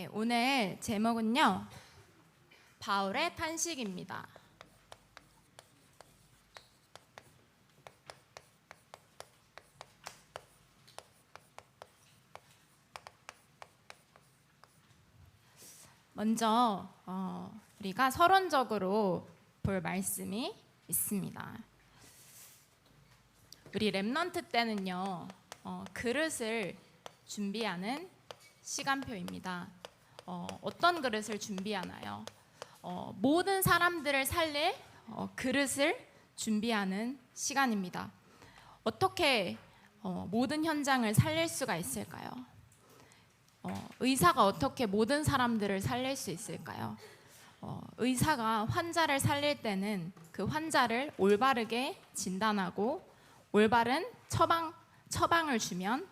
네, 오늘 제목은요, 바울의 탄식입니다. 먼저 우리가 서론적으로 볼 말씀이 있습니다. 우리 렘넌트 때는요, 그릇을 준비하는 시간표입니다. 어떤 그릇을 준비하나요? 모든 사람들을 살릴 그릇을 준비하는 시간입니다. 어떻게 모든 현장을 살릴 수가 있을까요? 의사가 어떻게 모든 사람들을 살릴 수 있을까요? 의사가 환자를 살릴 때는 그 환자를 올바르게 진단하고 올바른 처방을 주면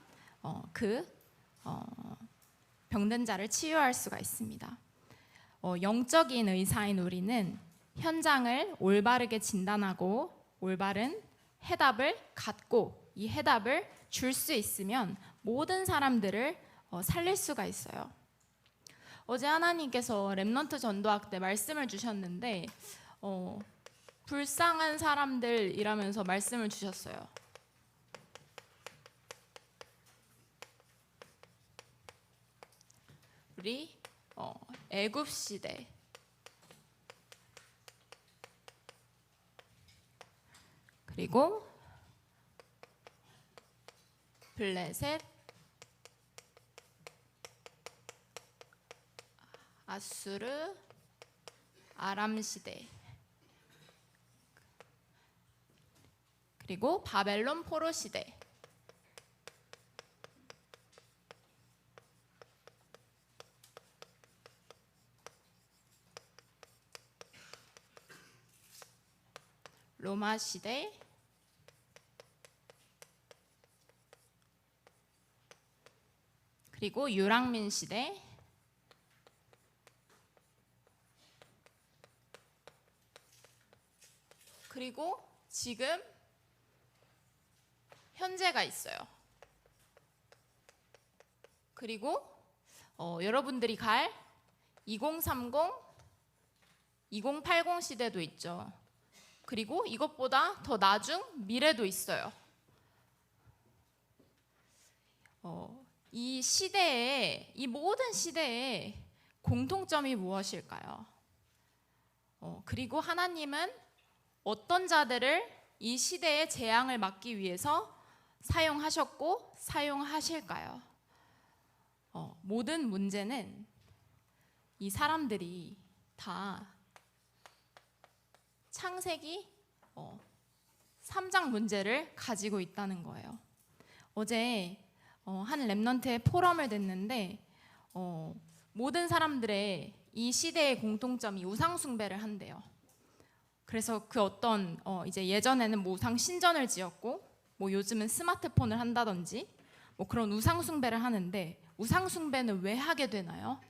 병든 자를 치유할 수가 있습니다. 영적인 의사인 우리는 현장을 올바르게 진단하고 올바른 해답을 갖고 이 해답을 줄 수 있으면 모든 사람들을 살릴 수가 있어요. 어제 하나님께서 렘넌트 전도학 때 말씀을 주셨는데 불쌍한 사람들이라면서 말씀을 주셨어요. 우리 애굽 시대 그리고 블레셋 아수르 아람 시대 그리고 바벨론 포로 시대 로마 시대 그리고 유랑민 시대 그리고 지금 현재가 있어요. 그리고 여러분들이 갈 2030, 2080 시대도 있죠. 그리고 이것보다 더 나중 미래도 있어요. 이 시대에, 이 모든 시대에 공통점이 무엇일까요? 그리고 하나님은 어떤 자들을 이 시대의 재앙을 막기 위해서 사용하셨고 사용하실까요? 모든 문제는 이 사람들이 다 창세기 3장 문제를 가지고 있다는 거예요. 어제 한 렘넌트의 포럼을 듣는데 모든 사람들의 이 시대의 공통점이 우상 숭배를 한대요. 그래서 그 어떤 이제 예전에는 뭐 우상 신전을 지었고 뭐 요즘은 스마트폰을 한다든지 뭐 그런 우상 숭배를 하는데 우상 숭배는 왜 하게 되나요?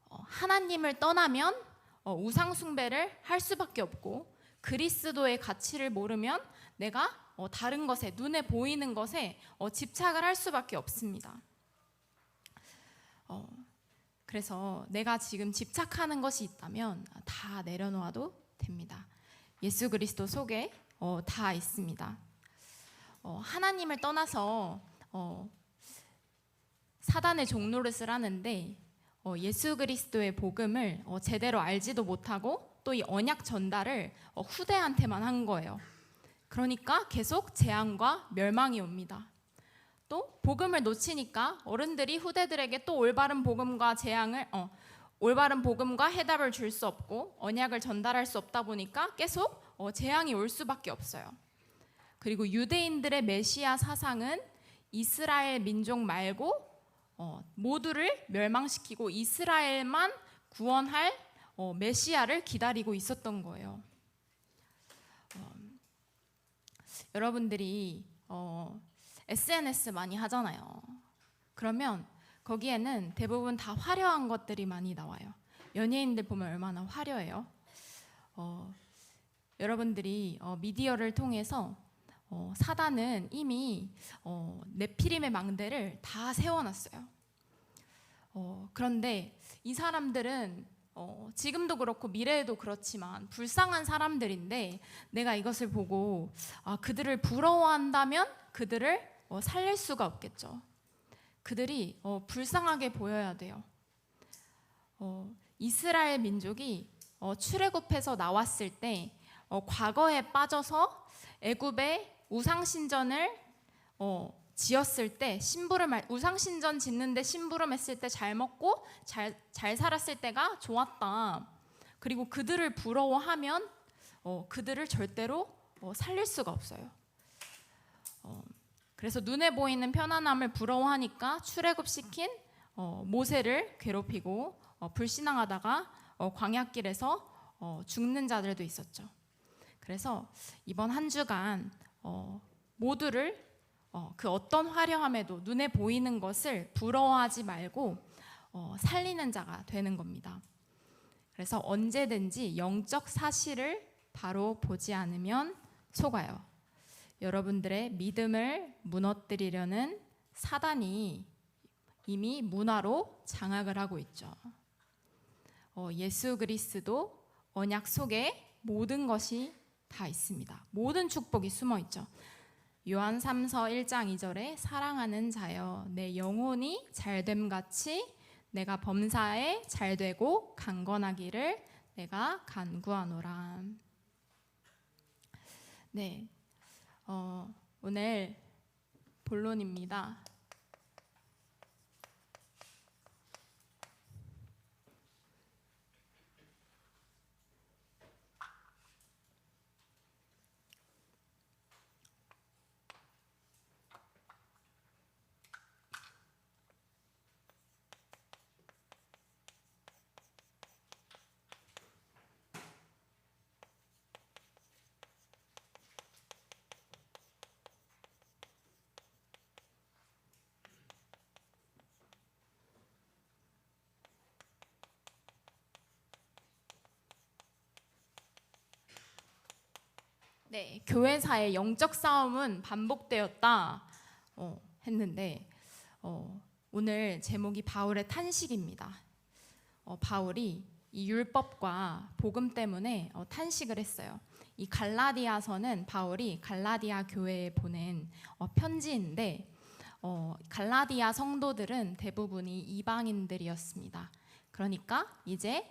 하나님을 떠나면 우상 숭배를 할 수밖에 없고 그리스도의 가치를 모르면 내가 다른 것에 눈에 보이는 것에 집착을 할 수밖에 없습니다. 그래서 내가 지금 집착하는 것이 있다면 다 내려놓아도 됩니다. 예수 그리스도 속에 다 있습니다. 하나님을 떠나서 사단의 종노릇을 하는데 예수 그리스도의 복음을 제대로 알지도 못하고 또 이 언약 전달을 후대한테만 한 거예요. 그러니까 계속 재앙과 멸망이 옵니다. 또 복음을 놓치니까 어른들이 후대들에게 또 올바른 복음과 해답을 줄 수 없고 언약을 전달할 수 없다 보니까 계속 재앙이 올 수밖에 없어요. 그리고 유대인들의 메시아 사상은 이스라엘 민족 말고 모두를 멸망시키고 이스라엘만 구원할 메시아를 기다리고 있었던 거예요. 여러분들이 SNS 많이 하잖아요. 그러면 거기에는 대부분 다 화려한 것들이 많이 나와요. 연예인들 보면 얼마나 화려해요. 여러분들이 미디어를 통해서 사단은 이미 네피림의 망대를 다 세워놨어요. 그런데 이 사람들은 지금도 그렇고 미래에도 그렇지만 불쌍한 사람들인데 내가 이것을 보고 그들을 부러워한다면 그들을 살릴 수가 없겠죠. 그들이 불쌍하게 보여야 돼요. 이스라엘 민족이 출애굽해서 나왔을 때 과거에 빠져서 애굽의 우상신전을 지었을 때 우상신전 짓는데 심부름했을 때 잘 먹고 잘 살았을 때가 좋았다. 그리고 그들을 부러워하면 그들을 절대로 살릴 수가 없어요. 그래서 눈에 보이는 편안함을 부러워하니까 출애굽시킨 모세를 괴롭히고 불신앙하다가 광야길에서 죽는 자들도 있었죠. 그래서 이번 한 주간 모두를 그 어떤 화려함에도 눈에 보이는 것을 부러워하지 말고 살리는 자가 되는 겁니다. 그래서 언제든지 영적 사실을 바로 보지 않으면 속아요. 여러분들의 믿음을 무너뜨리려는 사단이 이미 문화로 장악을 하고 있죠. 예수 그리스도 언약 속에 모든 것이 다 있습니다. 모든 축복이 숨어 있죠. 요한 3서 1장 2절에 사랑하는 자여 내 영혼이 잘됨 같이 내가 범사에 잘되고 강건하기를 내가 간구하노라. 네, 오늘 본론입니다. 네, 교회사의 영적 싸움은 반복되었다 했는데 오늘 제목이 바울의 탄식입니다. 바울이 이 율법과 복음 때문에 탄식을 했어요. 이 갈라디아서는 바울이 갈라디아 교회에 보낸 편지인데 갈라디아 성도들은 대부분이 이방인들이었습니다. 그러니까 이제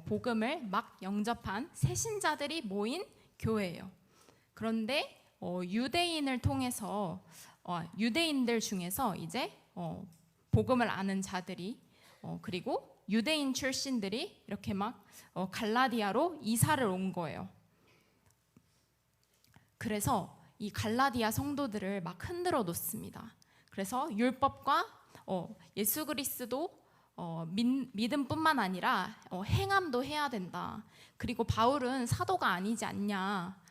복음을 막 영접한 새신자들이 모인 교회예요. 그런데 유대인을 통해서 유대인들 중에서 이제 복음을 아는 자들이 그리고 유대인 출신들이 이렇게 막 갈라디아로 이사를 온 거예요. 그래서 이 갈라디아 성도들을 막 흔들어 놓습니다. 그래서 율법과 예수 그리스도 믿음뿐만 아니라 행함도 해야 된다. 그리고 바울은 사도가 아니지 않냐.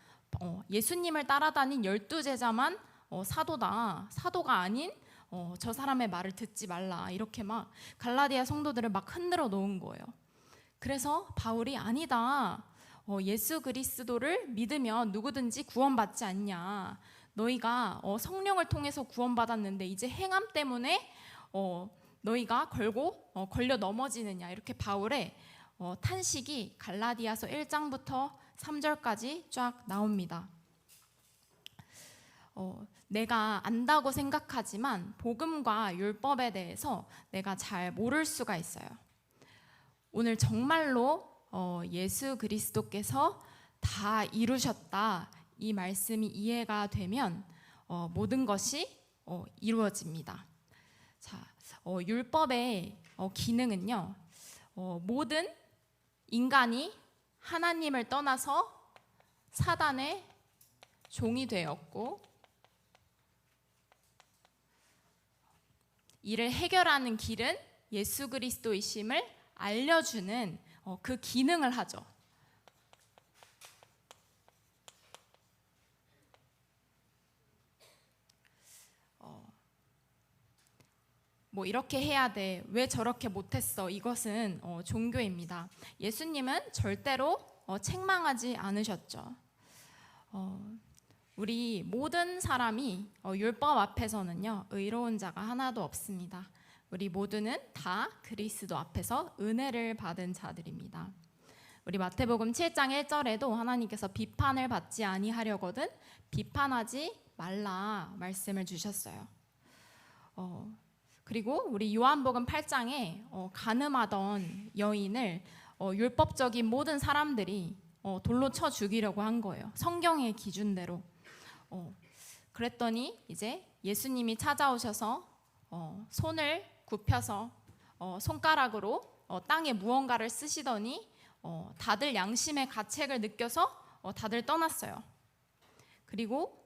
예수님을 따라다닌 12제자만 사도다. 사도가 아닌 저 사람의 말을 듣지 말라. 이렇게 막 갈라디아 성도들을 막 흔들어 놓은 거예요. 그래서 바울이 아니다. 예수 그리스도를 믿으면 누구든지 구원받지 않냐. 너희가 성령을 통해서 구원받았는데 이제 행함 때문에 너희가 걸려 넘어지느냐. 이렇게 바울의 탄식이 갈라디아서 1장부터 3절까지 쫙 나옵니다. 내가 안다고 생각하지만 복음과 율법에 대해서 내가 잘 모를 수가 있어요. 오늘 정말로 예수 그리스도께서 다 이루셨다. 이 말씀이 이해가 되면 모든 것이 이루어집니다. 자, 율법의 기능은요. 모든 인간이 하나님을 떠나서 사단의 종이 되었고 이를 해결하는 길은 예수 그리스도이심을 알려주는 그 기능을 하죠. 뭐 이렇게 해야 돼. 왜 저렇게 못했어? 이것은 종교입니다. 예수님은 절대로 책망하지 않으셨죠. 우리 모든 사람이 율법 앞에서는요 의로운 자가 하나도 없습니다. 우리 모두는 다 그리스도 앞에서 은혜를 받은 자들입니다. 우리 마태복음 7장 1절에도 하나님께서 비판을 받지 아니하려거든 비판하지 말라 말씀을 주셨어요. 그리고 우리 요한복음 8장에 간음하던 여인을 율법적인 모든 사람들이 돌로 쳐 죽이려고 한 거예요. 성경의 기준대로. 그랬더니 이제 예수님이 찾아오셔서 손을 굽혀서 손가락으로 땅에 무언가를 쓰시더니 다들 양심의 가책을 느껴서 다들 떠났어요. 그리고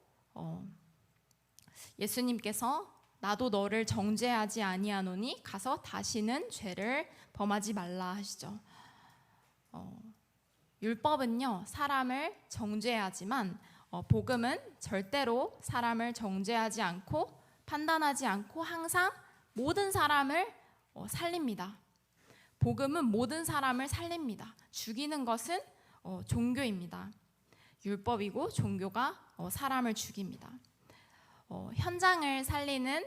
예수님께서 나도 너를 정죄하지 아니하노니 가서 다시는 죄를 범하지 말라 하시죠. 율법은요 사람을 정죄하지만 복음은 절대로 사람을 정죄하지 않고 판단하지 않고 항상 모든 사람을 살립니다. 복음은 모든 사람을 살립니다. 죽이는 것은 종교입니다. 율법이고 종교가 사람을 죽입니다. 현장을 살리는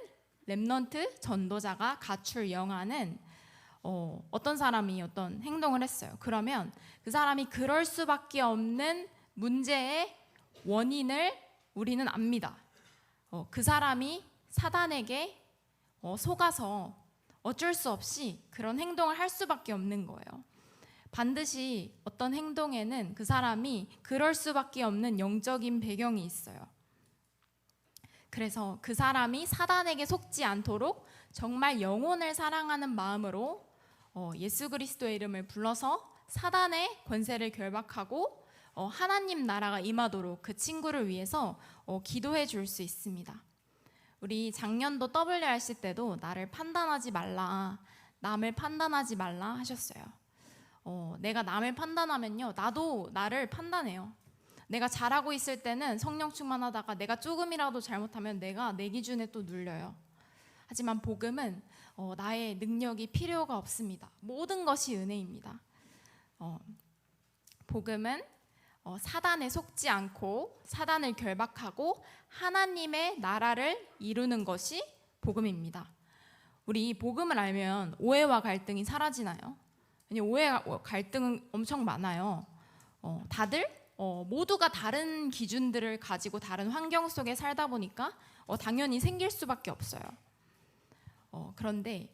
렘넌트 전도자가 갖출 영화는 어떤 사람이 어떤 행동을 했어요. 그러면 그 사람이 그럴 수밖에 없는 문제의 원인을 우리는 압니다. 그 사람이 사단에게 속아서 어쩔 수 없이 그런 행동을 할 수밖에 없는 거예요. 반드시 어떤 행동에는 그 사람이 그럴 수밖에 없는 영적인 배경이 있어요. 그래서 그 사람이 사단에게 속지 않도록 정말 영혼을 사랑하는 마음으로 예수 그리스도의 이름을 불러서 사단의 권세를 결박하고 하나님 나라가 임하도록 그 친구를 위해서 기도해 줄 수 있습니다. 우리 작년도 WRC 때도 나를 판단하지 말라, 남을 판단하지 말라 하셨어요. 내가 남을 판단하면요 나도 나를 판단해요. 내가 잘하고 있을 때는 성령 충만하다가 내가 조금이라도 잘못하면 내가 내 기준에 또 눌려요. 하지만 복음은 나의 능력이 필요가 없습니다. 모든 것이 은혜입니다. 복음은 사단에 속지 않고 사단을 결박하고 하나님의 나라를 이루는 것이 복음입니다. 우리 복음을 알면 오해와 갈등이 사라지나요? 아니, 오해와 갈등은 엄청 많아요. 다들 모두가 다른 기준들을 가지고 다른 환경 속에 살다 보니까 당연히 생길 수밖에 없어요. 그런데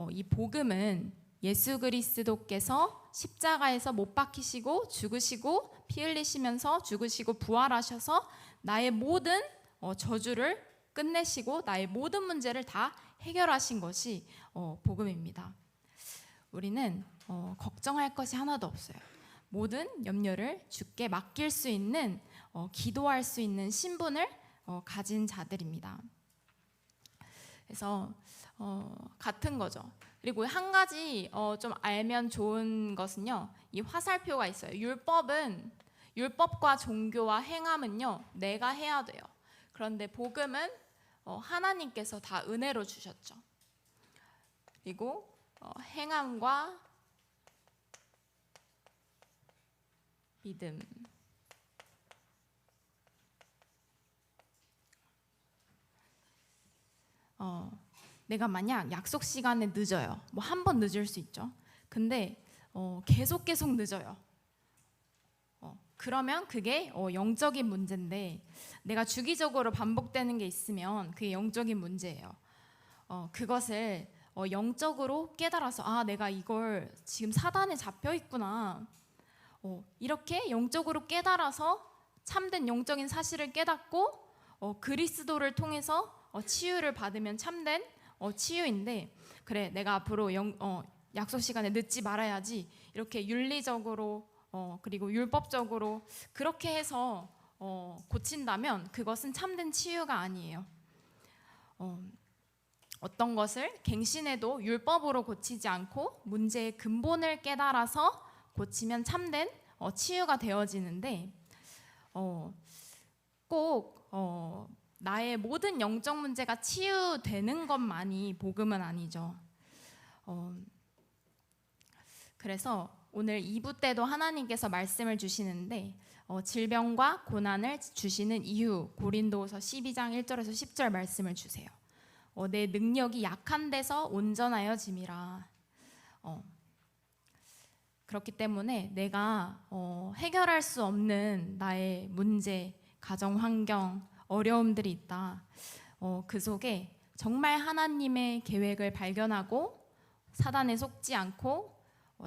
이 복음은 예수 그리스도께서 십자가에서 못 박히시고 죽으시고 피 흘리시면서 죽으시고 부활하셔서 나의 모든 저주를 끝내시고 나의 모든 문제를 다 해결하신 것이 복음입니다. 우리는 걱정할 것이 하나도 없어요. 모든 염려를 주께 맡길 수 있는 기도할 수 있는 신분을 가진 자들입니다. 그래서 같은 거죠. 그리고 한 가지 좀 알면 좋은 것은요, 이 화살표가 있어요. 율법과 종교와 행함은요 내가 해야 돼요. 그런데 복음은 하나님께서 다 은혜로 주셨죠. 그리고 행함과 믿음. 내가 만약 약속 시간에 늦어요. 뭐 한 번 늦을 수 있죠. 근데 계속 늦어요. 그러면 그게 영적인 문제인데 내가 주기적으로 반복되는 게 있으면 그게 영적인 문제예요. 그것을 영적으로 깨달아서 내가 이걸 지금 사단에 잡혀 있구나. 이렇게 영적으로 깨달아서 참된 영적인 사실을 깨닫고 그리스도를 통해서 치유를 받으면 참된 치유인데, 그래 내가 앞으로 약속 시간에 늦지 말아야지 이렇게 윤리적으로 그리고 율법적으로 그렇게 해서 고친다면 그것은 참된 치유가 아니에요. 어떤 것을 갱신해도 율법으로 고치지 않고 문제의 근본을 깨달아서 고치면 참된 치유가 되어지는데 꼭 나의 모든 영적 문제가 치유되는 것만이 복음은 아니죠. 그래서 오늘 2부 때도 하나님께서 말씀을 주시는데 질병과 고난을 주시는 이유 고린도후서 12장 1절에서 10절 말씀을 주세요. 내 능력이 약한 데서 온전하여짐이라. 그렇기 때문에 내가 해결할 수 없는 나의 문제, 가정 환경, 어려움들이 있다. 그 속에 정말 하나님의 계획을 발견하고 사단에 속지 않고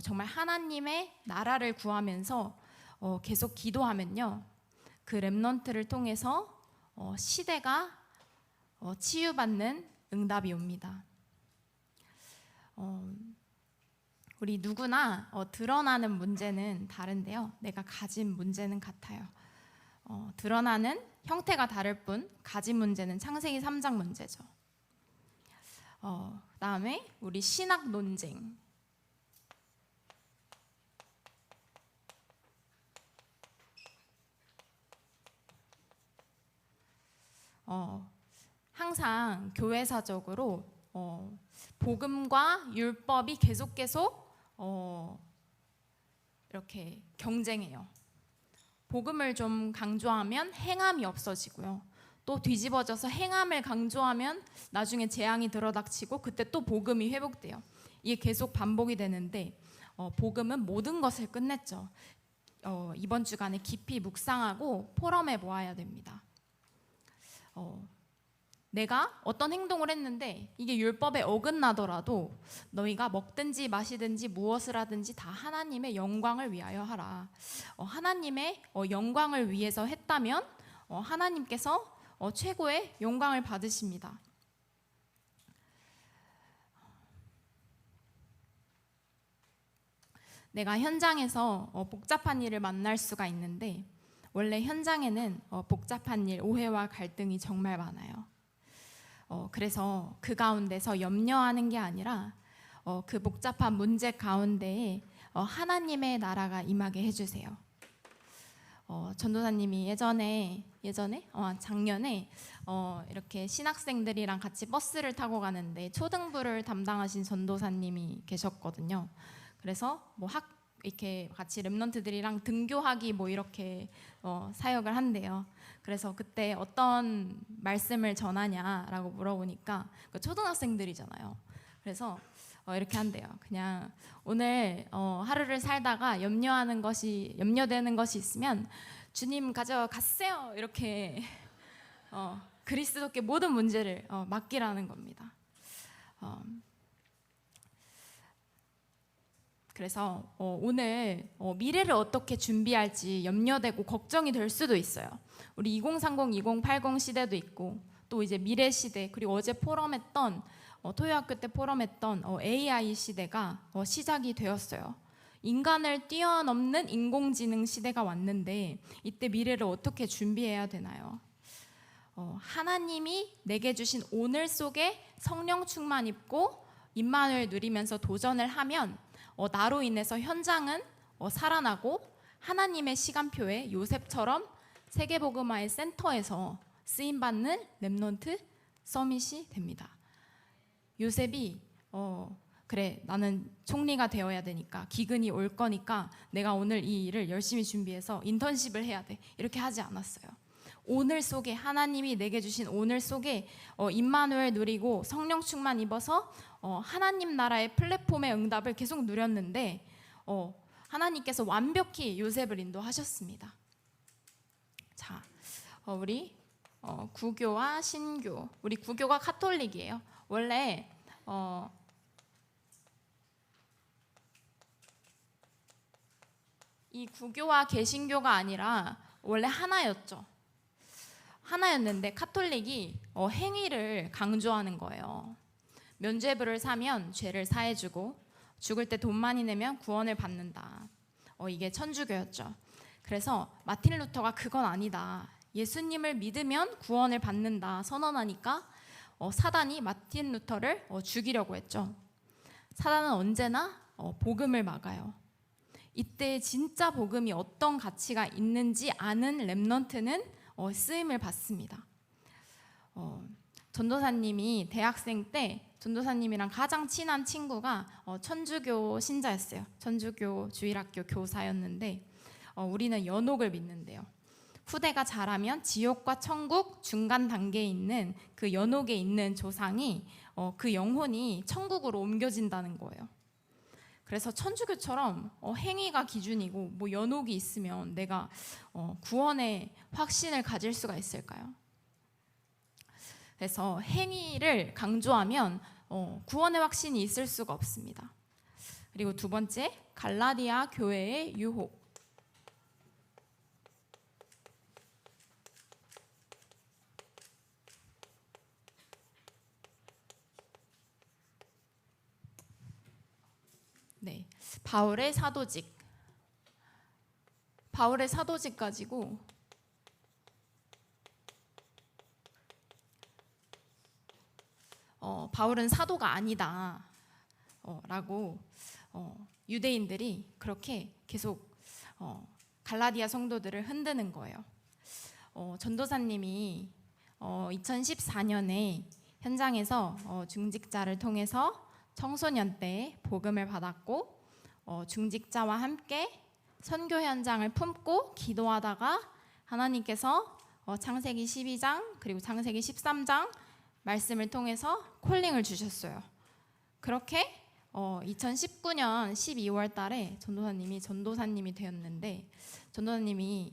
정말 하나님의 나라를 구하면서 계속 기도하면요, 그 렘넌트를 통해서 시대가 치유받는 응답이 옵니다. 우리 누구나 드러나는 문제는 다른데요, 내가 가진 문제는 같아요. 드러나는 형태가 다를 뿐 가진 문제는 창세기 3장 문제죠. 그다음에 우리 신학 논쟁. 항상 교회사적으로 복음과 율법이 계속 이렇게 경쟁해요. 복음을 좀 강조하면 행함이 없어지고요. 또 뒤집어져서 행함을 강조하면 나중에 재앙이 들어닥치고 그때 또 복음이 회복돼요. 이게 계속 반복이 되는데 복음은 모든 것을 끝냈죠. 이번 주간에 깊이 묵상하고 포럼해 보아야 됩니다. 내가 어떤 행동을 했는데 이게 율법에 어긋나더라도 너희가 먹든지 마시든지 무엇을 하든지 다 하나님의 영광을 위하여 하라. 하나님의 영광을 위해서 했다면 하나님께서 최고의 영광을 받으십니다. 내가 현장에서 복잡한 일을 만날 수가 있는데 원래 현장에는 복잡한 일, 오해와 갈등이 정말 많아요. 그래서 그 가운데서 염려하는 게 아니라 그 복잡한 문제 가운데에 하나님의 나라가 임하게 해주세요. 전도사님이 작년에 이렇게 신학생들이랑 같이 버스를 타고 가는데 초등부를 담당하신 전도사님이 계셨거든요. 그래서 이렇게 같이 렘넌트들이랑 등교하기 이렇게 사역을 한대요. 그래서 그때 어떤 말씀을 전하냐라고 물어보니까 그 초등학생들이잖아요. 그래서 이렇게 한대요. 그냥 오늘 하루를 살다가 염려되는 것이 있으면 주님 가져가세요. 이렇게 그리스도께 모든 문제를 맡기라는 겁니다. 그래서 오늘 미래를 어떻게 준비할지 염려되고 걱정이 될 수도 있어요. 우리 2030, 2080 시대도 있고 또 이제 미래 시대, 그리고 어제 포럼했던 토요학교 때 포럼했던 AI 시대가 시작이 되었어요. 인간을 뛰어넘는 인공지능 시대가 왔는데 이때 미래를 어떻게 준비해야 되나요? 하나님이 내게 주신 오늘 속에 성령 충만 입고 임마누엘 누리면서 도전을 하면 나로 인해서 현장은 살아나고 하나님의 시간표에 요셉처럼 세계복음화의 센터에서 쓰임받는 렘넌트 서밋이 됩니다. 요셉이 그래, 나는 총리가 되어야 되니까, 기근이 올 거니까 내가 오늘 이 일을 열심히 준비해서 인턴십을 해야 돼, 이렇게 하지 않았어요. 오늘 속에, 하나님이 내게 주신 오늘 속에 임마누엘 누리고 성령 충만 입어서 하나님 나라의 플랫폼의 응답을 계속 누렸는데 하나님께서 완벽히 요셉을 인도하셨습니다. 자, 우리 구교와 신교, 우리 구교가 카톨릭이에요. 원래 이 구교와 개신교가 아니라 원래 하나였는데 카톨릭이 행위를 강조하는 거예요. 면죄부를 사면 죄를 사해주고 죽을 때 돈 많이 내면 구원을 받는다. 이게 천주교였죠. 그래서 마틴 루터가 그건 아니다, 예수님을 믿으면 구원을 받는다 선언하니까 사단이 마틴 루터를 죽이려고 했죠. 사단은 언제나 복음을 막아요. 이때 진짜 복음이 어떤 가치가 있는지 아는 렘넌트는 쓰임을 받습니다. 전도사님이 대학생 때 전도사님이랑 가장 친한 친구가 천주교 신자였어요. 천주교 주일학교 교사였는데 우리는 연옥을 믿는데요. 후대가 자라면 지옥과 천국 중간 단계에 있는 그 연옥에 있는 조상이 그 영혼이 천국으로 옮겨진다는 거예요. 그래서 천주교처럼 행위가 기준이고 뭐 연옥이 있으면 내가 구원의 확신을 가질 수가 있을까요? 그래서 행위를 강조하면 구원의 확신이 있을 수가 없습니다. 그리고 두 번째, 갈라디아 교회의 유혹. 네, 바울의 사도직. 바울의 사도직 가지고 바울은 사도가 아니다 라고 유대인들이 그렇게 계속 갈라디아 성도들을 흔드는 거예요. 전도사님이 2014년에 현장에서 중직자를 통해서 청소년 때 복음을 받았고 중직자와 함께 선교 현장을 품고 기도하다가 하나님께서 창세기 12장 그리고 창세기 13장 말씀을 통해서 콜링을 주셨어요. 그렇게 2019년 12월 달에 전도사님이 되었는데, 전도사님이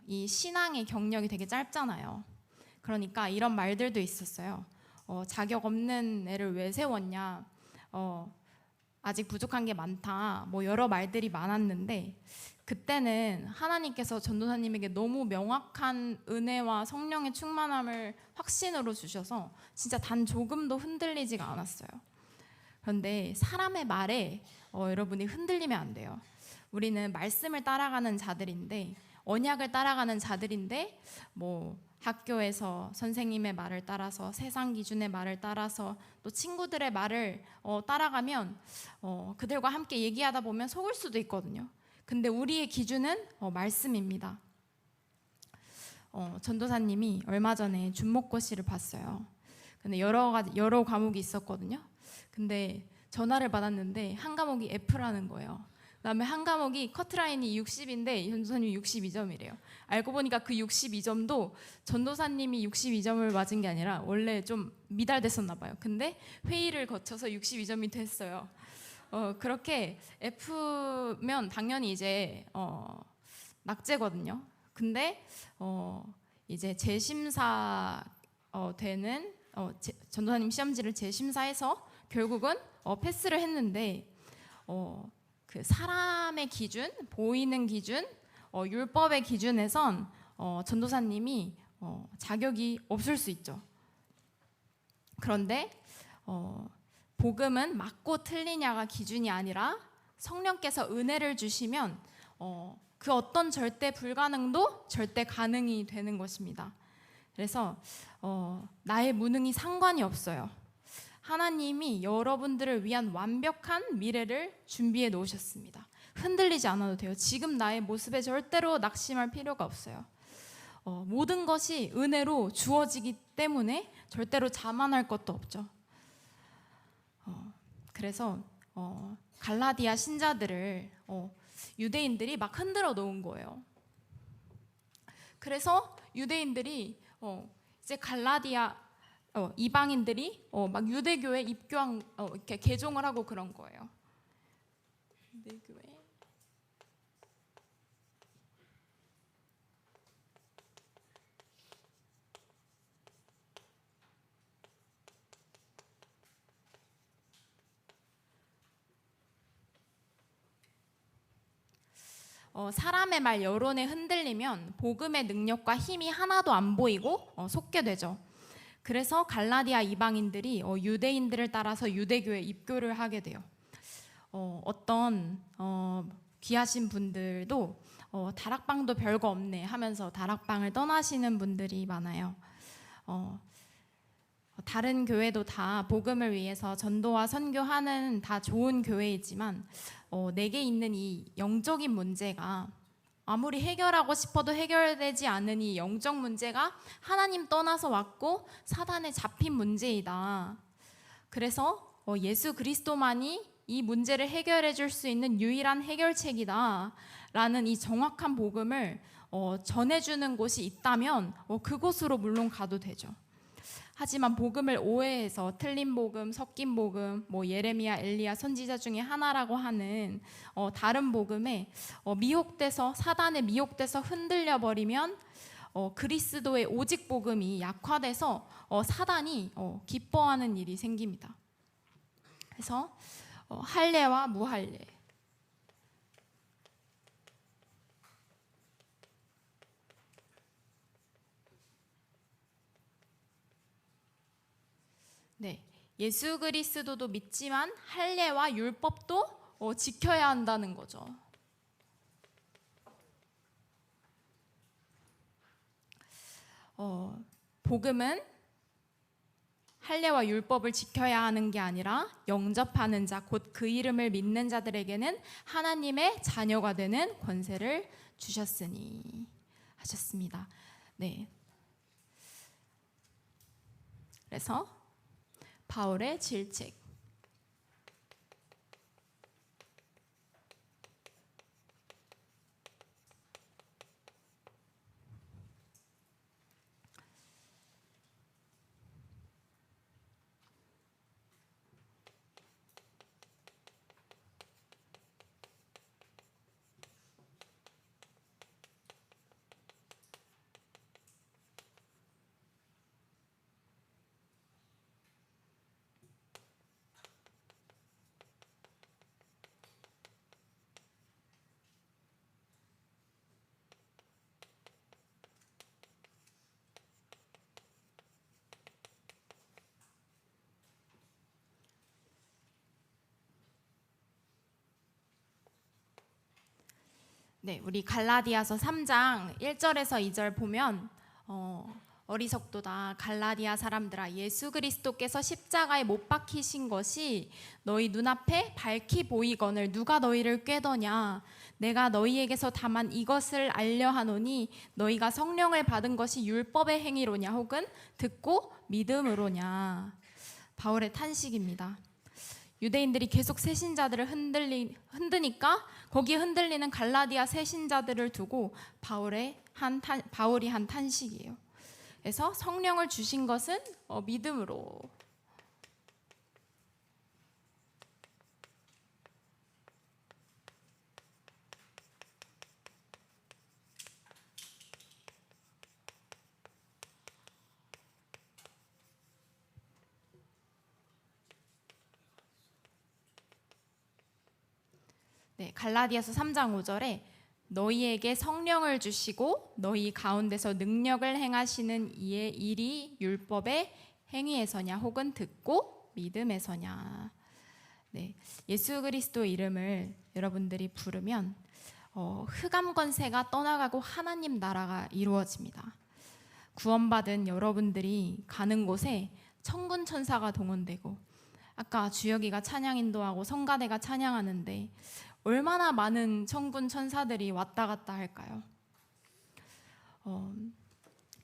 이 신앙의 경력이 되게 짧잖아요. 그러니까 이런 말들도 있었어요. 자격 없는 애를 왜 세웠냐, 아직 부족한 게 많다, 뭐 여러 말들이 많았는데, 그때는 하나님께서 전도사님에게 너무 명확한 은혜와 성령의 충만함을 확신으로 주셔서 진짜 단 조금도 흔들리지가 않았어요. 그런데 사람의 말에 여러분이 흔들리면 안 돼요. 우리는 말씀을 따라가는 자들인데, 언약을 따라가는 자들인데, 뭐 학교에서 선생님의 말을 따라서, 세상 기준의 말을 따라서, 또 친구들의 말을 따라가면 그들과 함께 얘기하다 보면 속을 수도 있거든요. 근데 우리의 기준은 말씀입니다. 전도사님이 얼마 전에 준목고시를 봤어요. 근데 여러 과목이 있었거든요. 근데 전화를 받았는데 한 과목이 F라는 거예요. 그다음에 한 과목이 커트라인이 60인데 전도사님이 62점이래요. 알고 보니까 그 62점도 전도사님이 62점을 맞은 게 아니라 원래 좀 미달됐었나 봐요. 근데 회의를 거쳐서 62점이 됐어요. 그렇게 F면 당연히 이제 낙제거든요. 근데 이제 재심사 되는 전도사님 시험지를 재심사해서 결국은 패스를 했는데, 그 사람의 기준, 보이는 기준, 율법의 기준에선 전도사님이 자격이 없을 수 있죠. 그런데 복음은 맞고 틀리냐가 기준이 아니라 성령께서 은혜를 주시면 그 어떤 절대 불가능도 절대 가능이 되는 것입니다. 그래서 나의 무능이 상관이 없어요. 하나님이 여러분들을 위한 완벽한 미래를 준비해 놓으셨습니다. 흔들리지 않아도 돼요. 지금 나의 모습에 절대로 낙심할 필요가 없어요. 모든 것이 은혜로 주어지기 때문에 절대로 자만할 것도 없죠. 그래서 갈라디아 신자들을 유대인들이 막 흔들어 놓은 거예요. 그래서 유대인들이 이제 갈라디아 이방인들이 막 유대교에 입교한 이렇게 개종을 하고 그런 거예요. 유대교에. 사람의 말 여론에 흔들리면 복음의 능력과 힘이 하나도 안 보이고 속게 되죠. 그래서 갈라디아 이방인들이 유대인들을 따라서 유대교에 입교를 하게 돼요. 어떤 귀하신 분들도 다락방도 별거 없네 하면서 다락방을 떠나시는 분들이 많아요. 다른 교회도 다 복음을 위해서 전도와 선교하는 다 좋은 교회이지만 내게 있는 이 영적인 문제가 아무리 해결하고 싶어도 해결되지 않은 이 영적 문제가 하나님 떠나서 왔고 사단에 잡힌 문제이다. 그래서 예수 그리스도만이 이 문제를 해결해 줄 수 있는 유일한 해결책이다 라는 이 정확한 복음을 전해주는 곳이 있다면 그곳으로 물론 가도 되죠. 하지만 복음을 오해해서 틀린 복음, 섞인 복음, 예레미야, 엘리야 선지자 중에 하나라고 하는 다른 복음에 미혹돼서 사단에 미혹돼서 흔들려 버리면 그리스도의 오직 복음이 약화돼서 사단이 기뻐하는 일이 생깁니다. 그래서 할례와 무할례. 네, 예수 그리스도도 믿지만 할례와 율법도 지켜야 한다는 거죠. 복음은 할례와 율법을 지켜야 하는 게 아니라 영접하는 자, 곧 그 이름을 믿는 자들에게는 하나님의 자녀가 되는 권세를 주셨으니 하셨습니다. 네. 그래서 바울의 질책. 네, 우리 갈라디아서 3장 1절에서 2절 보면 어리석도다 갈라디아 사람들아, 예수 그리스도께서 십자가에 못 박히신 것이 너희 눈앞에 밝히 보이거늘 누가 너희를 꾀더냐. 내가 너희에게서 다만 이것을 알려 하노니 너희가 성령을 받은 것이 율법의 행위로냐 혹은 듣고 믿음으로냐. 바울의 탄식입니다. 유대인들이 계속 새신자들을 흔드니까 거기에 흔들리는 갈라디아 새신자들을 두고 바울이 한 탄식이에요. 그래서 성령을 주신 것은 믿음으로. 네, 갈라디아서 3장 5절에 너희에게 성령을 주시고 너희 가운데서 능력을 행하시는 이의 일이 율법의 행위에서냐 혹은 듣고 믿음에서냐. 네, 예수 그리스도 이름을 여러분들이 부르면 흑암 권세가 떠나가고 하나님 나라가 이루어집니다. 구원받은 여러분들이 가는 곳에 천군 천사가 동원되고, 아까 주혁이가 찬양 인도하고 성가대가 찬양하는데 얼마나 많은 천군 천사들이 왔다 갔다 할까요?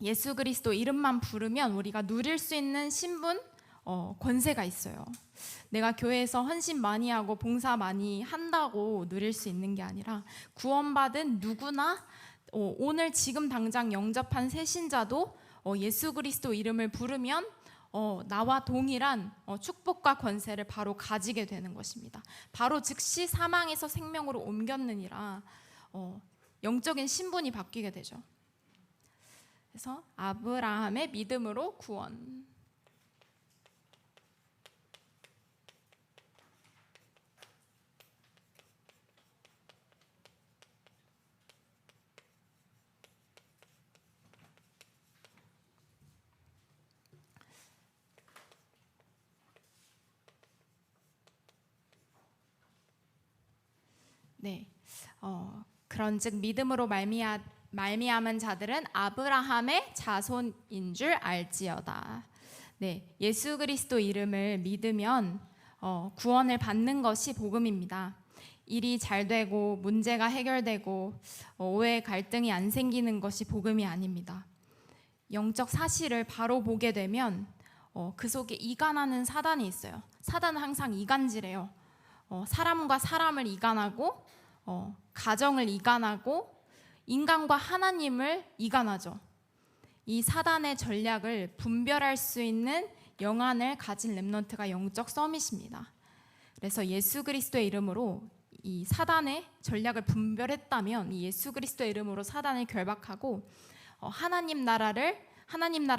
예수 그리스도 이름만 부르면 우리가 누릴 수 있는 신분, 권세가 있어요. 내가 교회에서 헌신 많이 하고 봉사 많이 한다고 누릴 수 있는 게 아니라 구원받은 누구나 오늘 지금 당장 영접한 새신자도 예수 그리스도 이름을 부르면 나와 동일한 축복과 권세를 바로 가지게 되는 것입니다. 바로 즉시 사망에서 생명으로 옮겼느니라 영적인 신분이 바뀌게 되죠. 그래서 아브라함의 믿음으로 구원. 네, 그런즉 믿음으로 말미암은 자들은 아브라함의 자손인 줄 알지어다. 네, 예수 그리스도 이름을 믿으면 구원을 받는 것이 복음입니다. 일이 잘 되고 문제가 해결되고 오해 갈등이 안 생기는 것이 복음이 아닙니다. 영적 사실을 바로 보게 되면 그 속에 이간하는 사단이 있어요. 사단은 항상 이간질해요. 사람과 사람을 이간하고 가정을 이간하고 인간과 하나님을 이간하죠. 이 사단의 전략을 분별할 수 있는 영안을 가진 렘넌트가 영적 서밋입니다. 그래서 예수 그리스도의 이름으로 이 사단의 전략을 분별했다면 이 예수 그리스도의 이름으로 사단을 결박하고 하나님 나라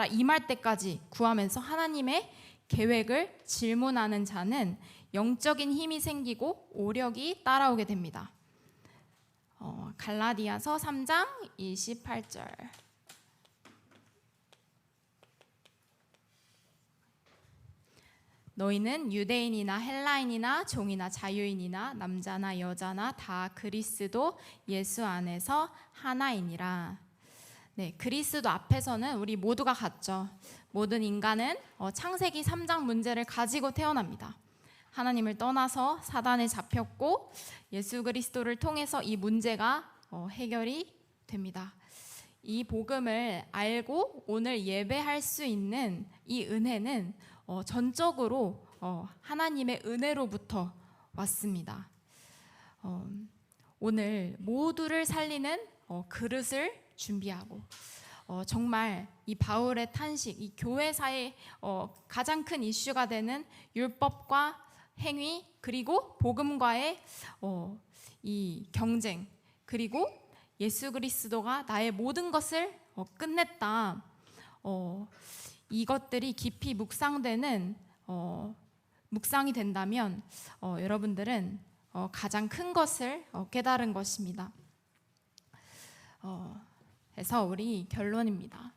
임할 때까지 구하면서 하나님의 계획을 질문하는 자는 영적인 힘이 생기고 오력이 따라오게 됩니다. 갈라디아서 3장 28절. 너희는 유대인이나 헬라인이나 종이나 자유인이나 남자나 여자나 다 그리스도 예수 안에서 하나이니라. 네, 그리스도 앞에서는 우리 모두가 같죠. 모든 인간은 창세기 3장 문제를 가지고 태어납니다. 하나님을 떠나서 사단에 잡혔고 예수 그리스도를 통해서 이 문제가 해결이 됩니다. 이 복음을 알고 오늘 예배할 수 있는 이 은혜는 전적으로 하나님의 은혜로부터 왔습니다. 오늘 모두를 살리는 그릇을 준비하고 정말 이 바울의 탄식, 이 교회사의 가장 큰 이슈가 되는 율법과 행위 그리고 복음과의 이 경쟁 그리고 예수 그리스도가 나의 모든 것을 끝냈다. 이것들이 깊이 묵상이 된다면 여러분들은 가장 큰 것을 깨달은 것입니다. 그래서 우리 결론입니다.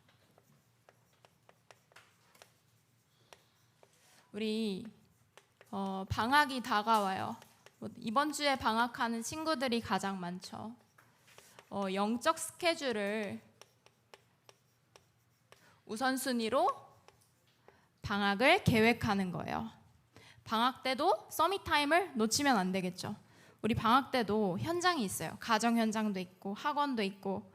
우리 방학이 다가와요. 이번 주에 방학하는 친구들이 가장 많죠. 영적 스케줄을 우선순위로 방학을 계획하는 거예요. 방학 때도 서밋 타임을 놓치면 안 되겠죠. 우리 방학 때도 현장이 있어요. 가정 현장도 있고 학원도 있고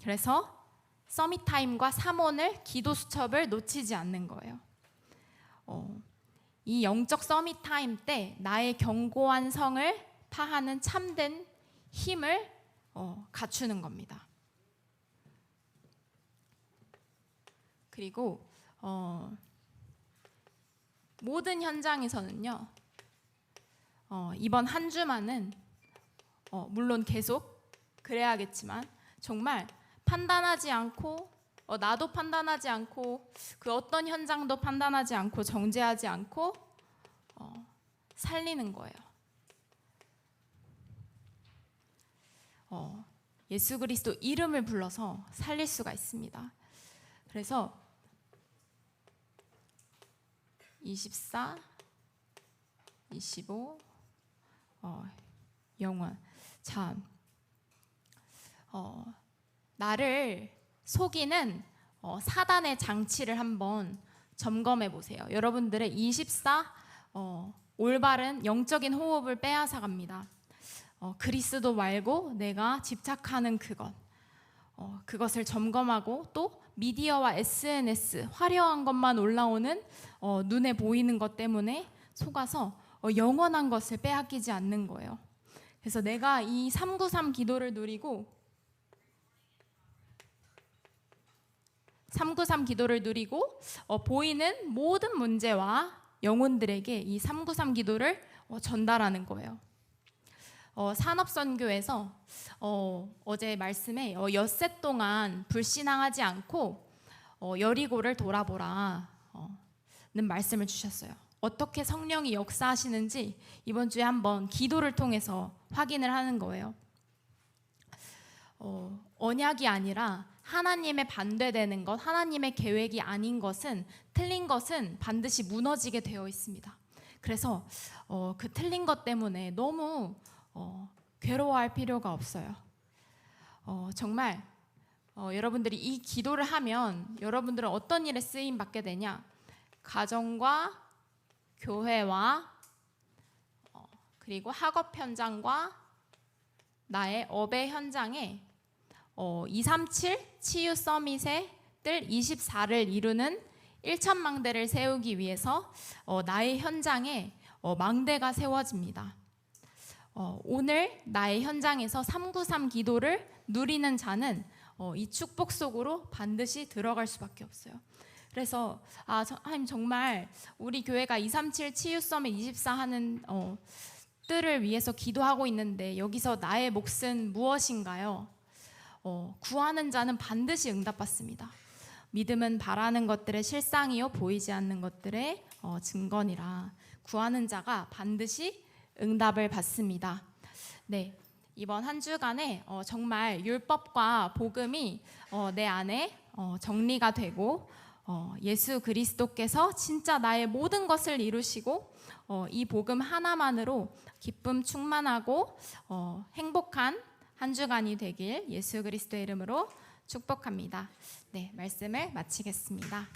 그래서 서밋 타임과 삼원을 기도 수첩을 놓치지 않는 거예요. 이 영적 서밋 타임 때 나의 견고한 성을 파하는 참된 힘을 갖추는 겁니다. 그리고 모든 현장에서는요 이번 한 주만은 물론 계속 그래야겠지만 정말 판단하지 않고 나도 판단하지 않고 그 어떤 현장도 판단하지 않고 정죄하지 않고 살리는 거예요. 예수 그리스도 이름을 불러서 살릴 수가 있습니다. 그래서 24, 25 영원. 자, 나를 속이는 사단의 장치를 한번 점검해 보세요. 여러분들의 24 올바른 영적인 호흡을 빼앗아 갑니다. 그리스도 말고 내가 집착하는 그것을 점검하고 또 미디어와 SNS 화려한 것만 올라오는 눈에 보이는 것 때문에 속아서 영원한 것을 빼앗기지 않는 거예요. 그래서 내가 이 393 기도를 누리고 393 기도를 누리고 보이는 모든 문제와 영혼들에게 이 393 기도를 전달하는 거예요. 산업선교에서 어제 말씀에 엿새 동안 불신앙하지 않고 여리고를 돌아보라 는 말씀을 주셨어요. 어떻게 성령이 역사하시는지 이번 주에 한번 기도를 통해서 확인을 하는 거예요. 언약이 아니라 하나님의 반대되는 것, 하나님의 계획이 아닌 것은, 틀린 것은 반드시 무너지게 되어 있습니다. 그래서 그 틀린 것 때문에 너무 괴로워할 필요가 없어요. 정말 여러분들이 이 기도를 하면 여러분들은 어떤 일에 쓰임 받게 되냐? 가정과 교회와 그리고 학업 현장과 나의 업의 현장에 237 치유 서밋의 뜰 24를 이루는 1,000망대를 세우기 위해서 나의 현장에 망대가 세워집니다. 오늘 나의 현장에서 393 기도를 누리는 자는 이 축복 속으로 반드시 들어갈 수밖에 없어요. 그래서 하나님 정말 우리 교회가 237 치유서밋 24 하는 뜰을 위해서 기도하고 있는데 여기서 나의 몫은 무엇인가요? 구하는 자는 반드시 응답받습니다. 믿음은 바라는 것들의 실상이요 보이지 않는 것들의 증거니라. 구하는 자가 반드시 응답을 받습니다. 네, 이번 한 주간에 정말 율법과 복음이 내 안에 정리가 되고 예수 그리스도께서 진짜 나의 모든 것을 이루시고 이 복음 하나만으로 기쁨 충만하고 행복한 한 주간이 되길 예수 그리스도의 이름으로 축복합니다. 네, 말씀을 마치겠습니다.